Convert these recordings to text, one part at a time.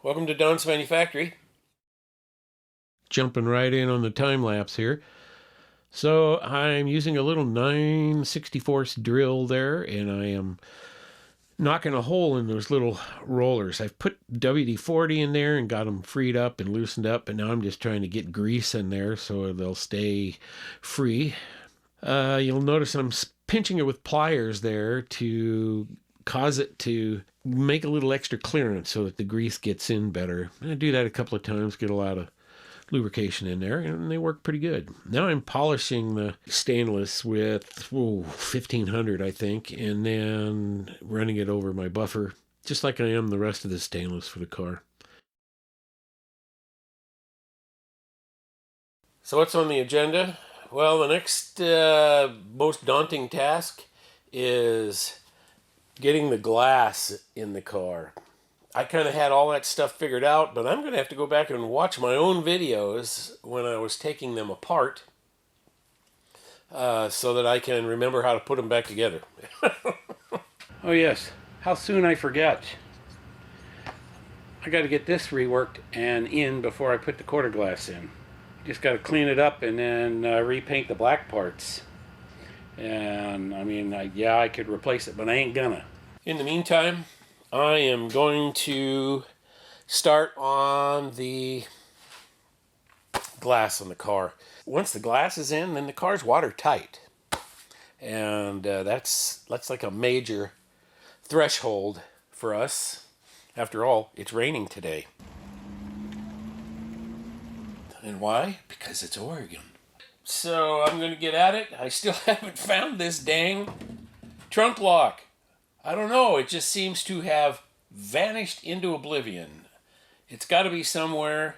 Welcome to Don's Manufactory. Jumping right in on the time lapse here. So I'm using a little 9/64 drill there, and I am knocking a hole in those little rollers. I've put WD-40 in there and got them freed up and loosened up, and now I'm just trying to get grease in there so they'll stay free. You'll notice I'm pinching it with pliers there to cause it to make a little extra clearance so that the grease gets in better. I do that a couple of times, get a lot of lubrication in there, and they work pretty good. Now I'm polishing the stainless with 1500, I think, and then running it over my buffer, just like I am the rest of the stainless for the car. So what's on the agenda? Well, the next most daunting task is getting the glass in the car. I kind of had all that stuff figured out, but I'm going to have to go back and watch my own videos when I was taking them apart so that I can remember how to put them back together. Oh yes, how soon I forget. I got to get this reworked and in before I put the quarter glass in. Just got to clean it up and then repaint the black parts. And I mean, yeah, I could replace it, but I ain't gonna. In the meantime, I am going to start on the glass on the car. Once the glass is in, then the car's watertight. And that's like a major threshold for us. After all, it's raining today. And why? Because it's Oregon. So I'm going to get at it. I still haven't found this dang trunk lock. I don't know, it just seems to have vanished into oblivion. It's got to be somewhere,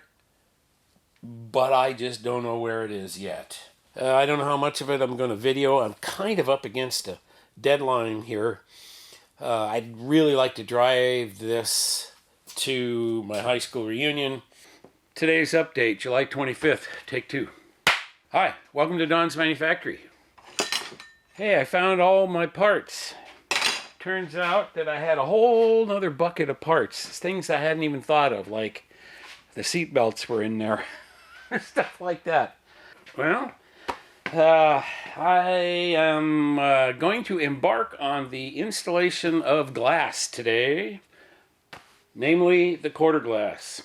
but I just don't know where it is yet. I don't know how much of it I'm going to video. I'm kind of up against a deadline here. I'd really like to drive this to my high school reunion. Today's update, July 25th, take 2. Hi, welcome to Don's Manufactory. Hey, I found all my parts. Turns out that I had a whole nother bucket of parts, things I hadn't even thought of, like the seat belts were in there, stuff like that. Well, I am going to embark on the installation of glass today, namely the quarter glass.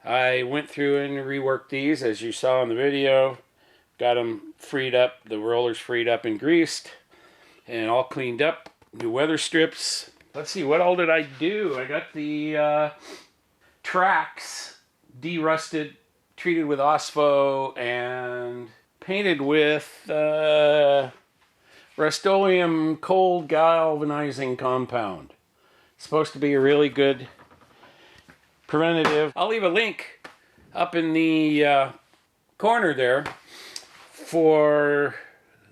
I went through and reworked these, as you saw in the video, got them freed up, the rollers freed up and greased, and all cleaned up. New weather strips. Let's see, what all did I do? I got the tracks de-rusted, treated with Ospo, and painted with Rust-Oleum cold galvanizing compound. It's supposed to be a really good preventative. I'll leave a link up in the corner there for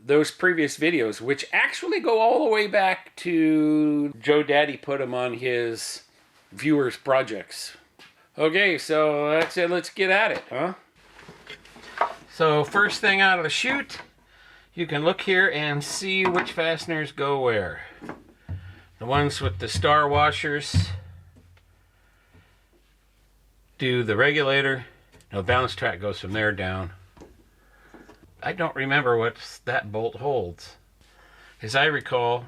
those previous videos, which actually go all the way back to Joe Daddy put them on his viewers' projects. Okay, so that's it. Let's get at it, huh? So first thing out of the chute, you can look here and see which fasteners go where. The ones with the star washers do the regulator. Now the balance track goes from there down. I don't remember what that bolt holds. As I recall,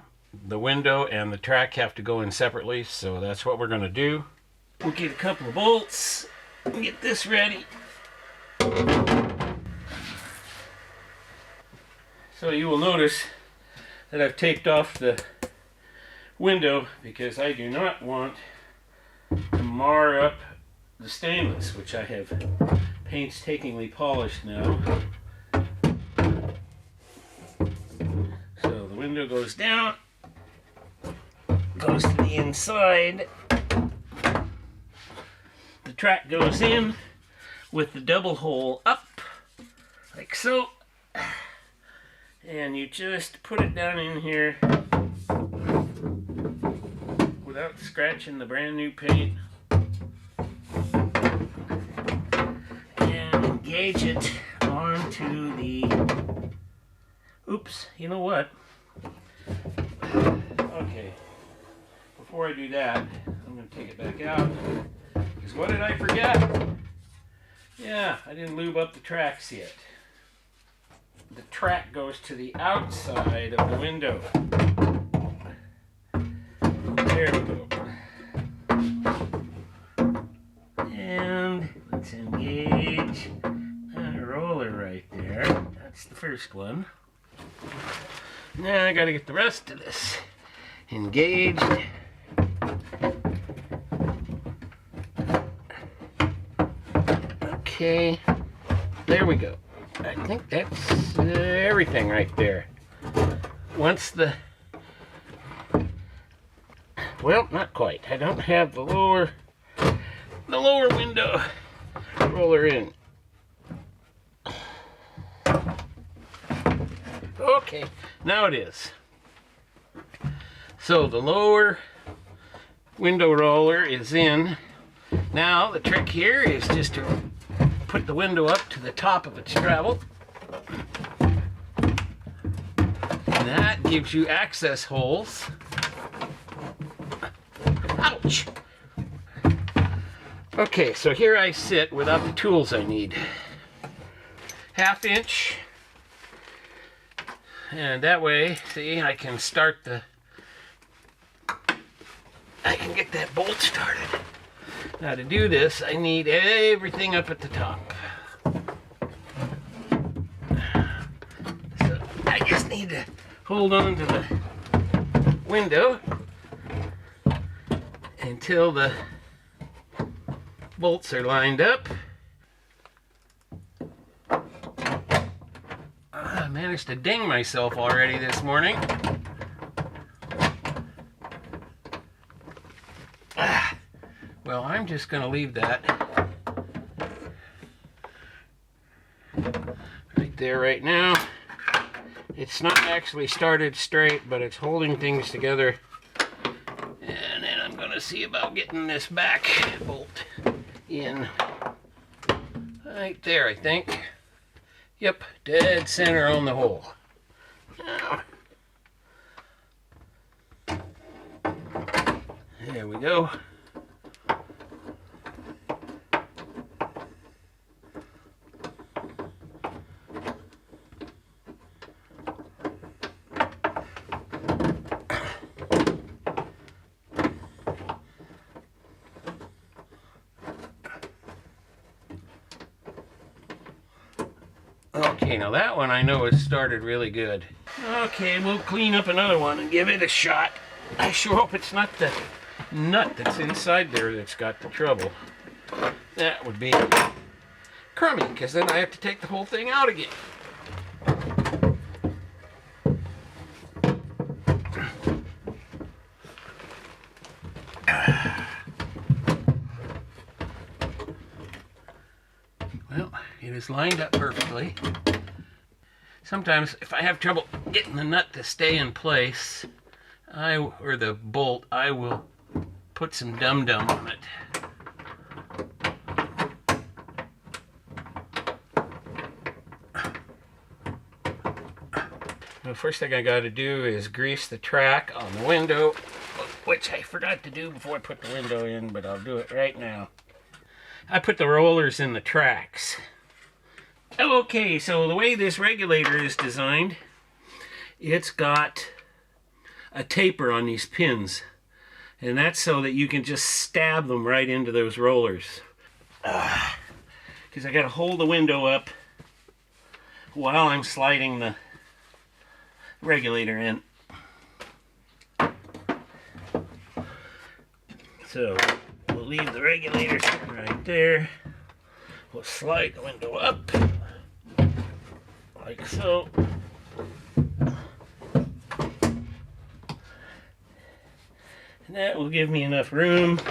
the window and the track have to go in separately, so that's what we're going to do. We'll get a couple of bolts and get this ready. So you will notice that I've taped off the window because I do not want to mar up the stainless, which I have painstakingly polished now. So the window goes down, goes to the inside. The track goes in with the double hole up, like so. And you just put it down in here without scratching the brand new paint. And engage it onto the... Oops, you know what? Okay, before I do that, I'm going to take it back out. Because what did I forget? Yeah, I didn't lube up the tracks yet. The track goes to the outside of the window. There we go. And let's engage that roller right there. That's the first one. Now I gotta get the rest of this engaged. Okay, there we go. I think that's everything right there. Once the, well, not quite. I don't have the lower window roller in. Okay, now it is. So the lower window roller is in. Now the trick here is just to put the window up to the top of its travel. And that gives you access holes. Ouch! Okay, so here I sit without the tools I need. 1/2 inch. And that way, see, I can get that bolt started. Now to do this, I need everything up at the top. So I just need to hold on to the window until the bolts are lined up. I managed to ding myself already this morning. Well, I'm just going to leave that right there right now. It's not actually started straight, but it's holding things together. And then I'm going to see about getting this back bolt in right there, I think. Yep, dead center on the hole. Now, there we go. Okay, now that one I know has started really good. Okay, we'll clean up another one and give it a shot. I sure hope it's not the nut that's inside there that's got the trouble. That would be crummy, because then I have to take the whole thing out again. Well, it is lined up perfectly. Sometimes if I have trouble getting the nut to stay in place, or the bolt, I will put some dum-dum on it. The first thing I got to do is grease the track on the window, which I forgot to do before I put the window in, but I'll do it right now. I put the rollers in the tracks. Okay, so the way this regulator is designed, it's got a taper on these pins, and that's so that you can just stab them right into those rollers. Because I got to hold the window up while I'm sliding the regulator in. So we'll leave the regulator right there. We'll slide the window up like so. And that will give me enough room to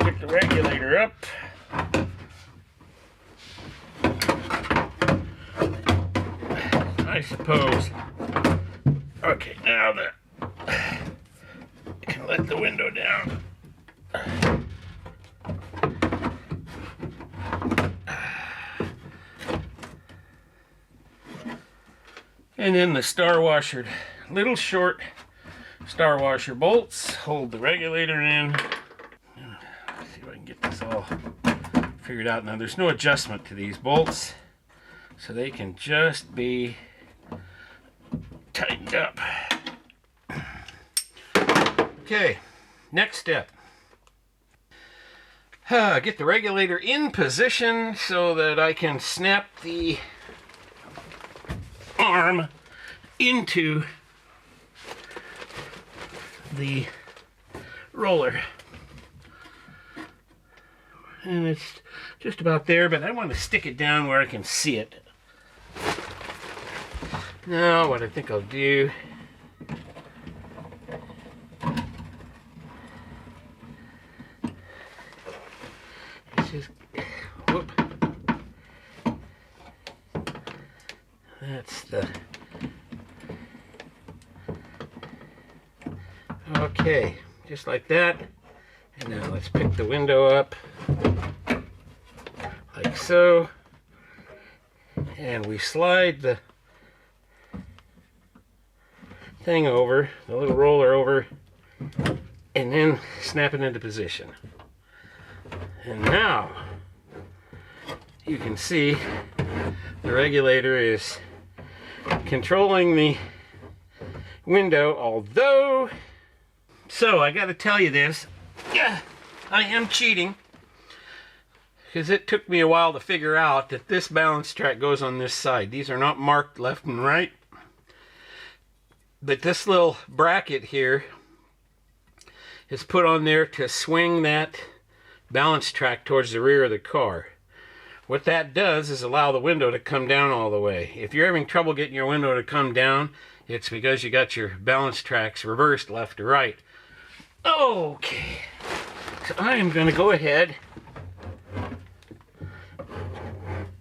get the regulator up. I suppose. Okay, now that I can let the window down. And then the star washer, little short star washer bolts hold the regulator in. Let's see if I can get this all figured out. Now there's no adjustment to these bolts, so they can just be tightened up. Okay, next step. Get the regulator in position so that I can snap the arm into the roller. And it's just about there, but I want to stick it down where I can see it. Now, what I think I'll do is just, whoop. That's the, okay, just like that. And now let's pick the window up like so, and we slide the thing over, the little roller over, and then snap it into position. And now you can see the regulator is controlling the window, although, so I got to tell you this, yeah, I am cheating, because it took me a while to figure out that this balance track goes on this side. These are not marked left and right, but this little bracket here is put on there to swing that balance track towards the rear of the car. What that does is allow the window to come down all the way. If you're having trouble getting your window to come down, it's because you got your balance tracks reversed left to right. Okay, so I am going to go ahead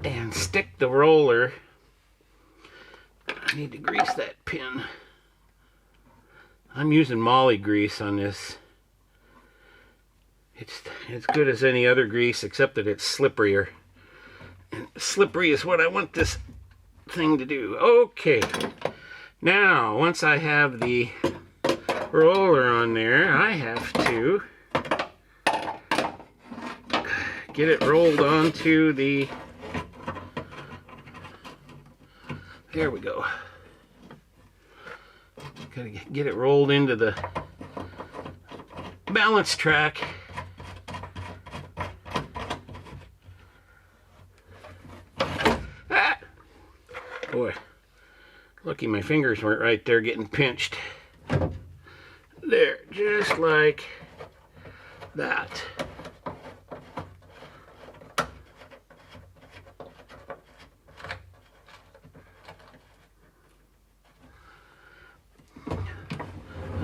and stick the roller. I need to grease that pin. I'm using Molly grease on this. It's as good as any other grease, except that it's slipperier. And slippery is what I want this thing to do. Okay, now once I have the roller on there, I have to get it rolled onto the, there we go. Gotta get it rolled into the balance track. Ah! Boy, lucky my fingers weren't right there getting pinched. There, just like that.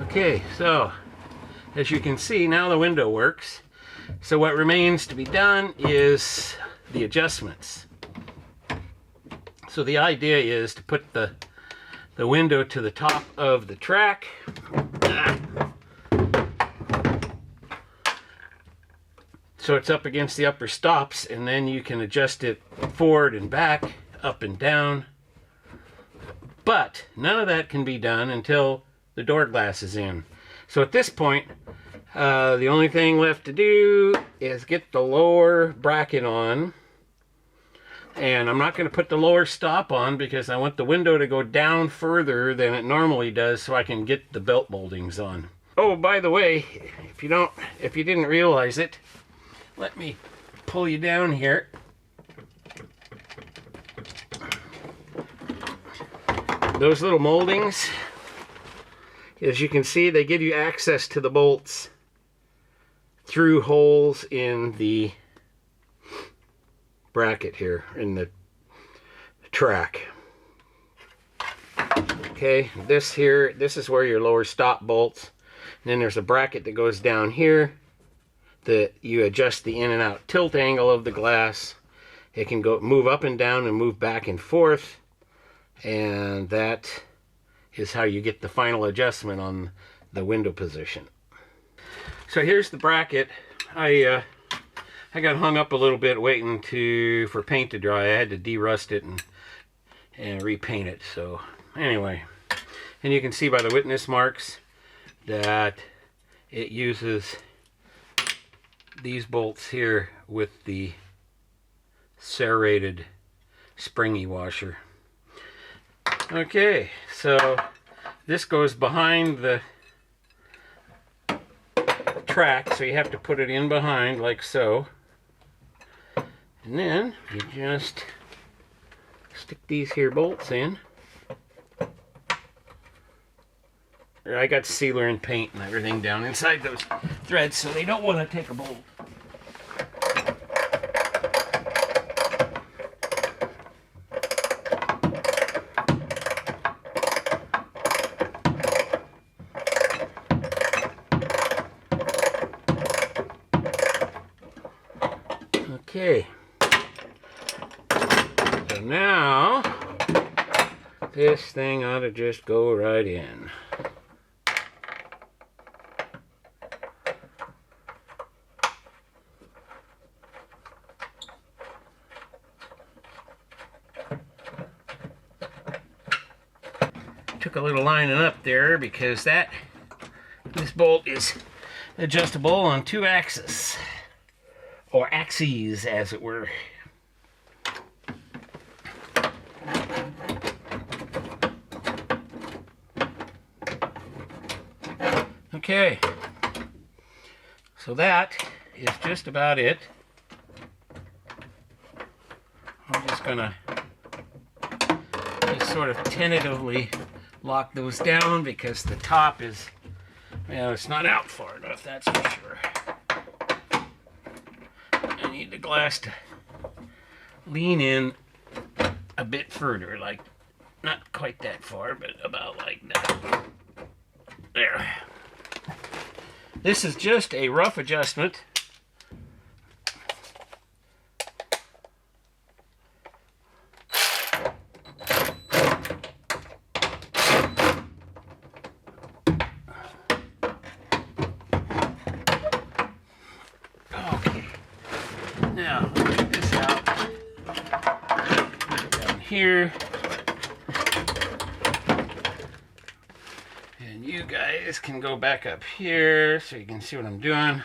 Okay, so as you can see, now the window works. So what remains to be done is the adjustments. So the idea is to put the window to the top of the track. So it's up against the upper stops, and then you can adjust it forward and back, up and down. But none of that can be done until the door glass is in. So at this point, the only thing left to do is get the lower bracket on. And I'm not going to put the lower stop on because I want the window to go down further than it normally does so I can get the belt moldings on. Oh, by the way, if you didn't realize it, let me pull you down here. Those little moldings, as you can see, they give you access to the bolts through holes in the bracket here, in the track. Okay, this is where your lower stop bolts. And then there's a bracket that goes down here that you adjust the in and out tilt angle of the glass. It can move up and down and move back and forth. And that is how you get the final adjustment on the window position. So here's the bracket. I got hung up a little bit waiting for paint to dry. I had to derust it and repaint it. So anyway, and you can see by the witness marks that it uses these bolts here with the serrated springy washer. Okay, so this goes behind the track, so you have to put it in behind like so, and then you just stick these here bolts in. I got sealer and paint and everything down inside those threads, so they don't want to take a bolt. Okay, so now this thing ought to just go right in. Took a little lining up there because this bolt is adjustable on 2 axes. Or axes, as it were. Okay, so that is just about it. I'm just gonna sort of tentatively lock those down because the top is, well, it's not out far enough, that's for sure. I need the glass to lean in a bit further, like not quite that far, but about like that. There. This is just a rough adjustment. Now, check this out. Put it down here. And you guys can go back up here so you can see what I'm doing.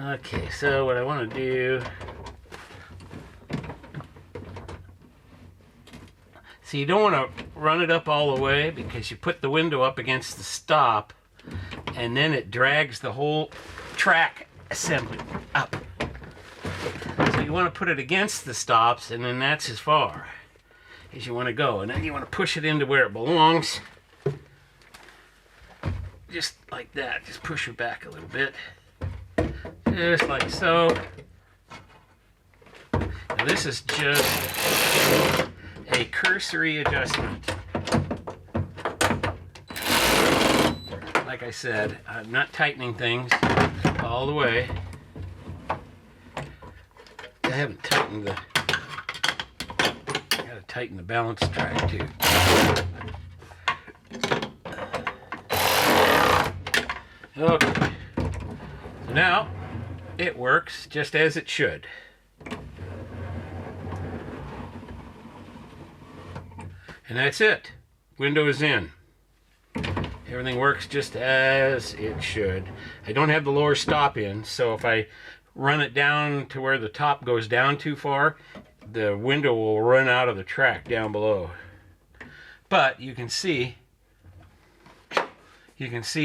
Okay, so what I want to do, so you don't want to run it up all the way because you put the window up against the stop and then it drags the whole track assembly up. So you want to put it against the stops, and then that's as far as you want to go, and then you want to push it into where it belongs, just like that. Just push it back a little bit, just like so. Now this is just a cursory adjustment. Like I said, I'm not tightening things all the way. I haven't tightened the, gotta tighten the balance track too. Okay, so now it works just as it should. And that's it. Window is in. Everything works just as it should. I don't have the lower stop in, so if I run it down to where the top goes down too far, the window will run out of the track down below. But you can see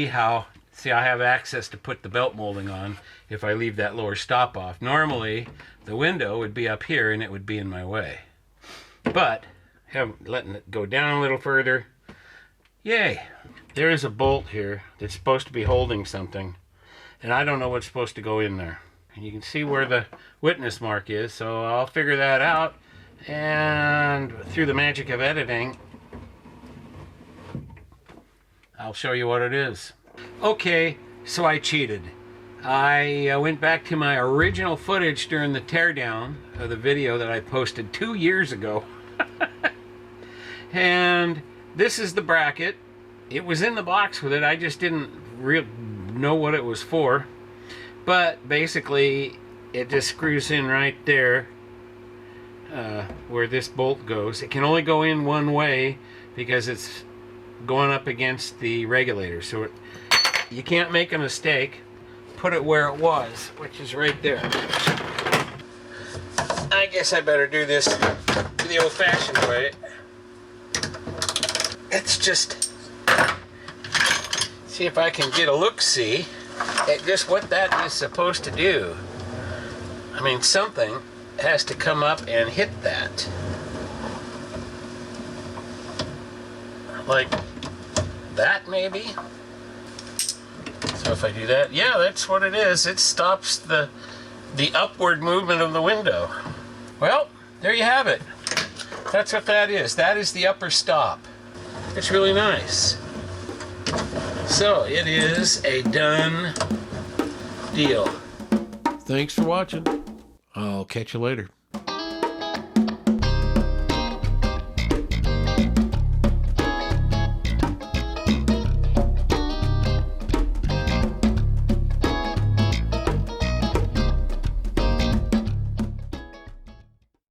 how, I have access to put the belt molding on if I leave that lower stop off. Normally, the window would be up here and it would be in my way. But, letting it go down a little further, yay! There is a bolt here that's supposed to be holding something, and I don't know what's supposed to go in there. And you can see where the witness mark is, so I'll figure that out, and through the magic of editing, I'll show you what it is. Okay, so I cheated. I went back to my original footage during the teardown of the video that I posted 2 years ago. And this is the bracket. It was in the box with it. I just didn't know what it was for. But basically, it just screws in right there where this bolt goes. It can only go in one way because it's going up against the regulator. So you can't make a mistake. Put it where it was, which is right there. I guess I better do this the old-fashioned way. Let's just see if I can get a look-see at just what that is supposed to do. I mean, something has to come up and hit that. Like that, maybe? So if I do that, yeah, that's what it is. It stops the upward movement of the window. Well, there you have it. That's what that is. That is the upper stop. It's really nice. So it is a done deal. Thanks for watching. I'll catch you later.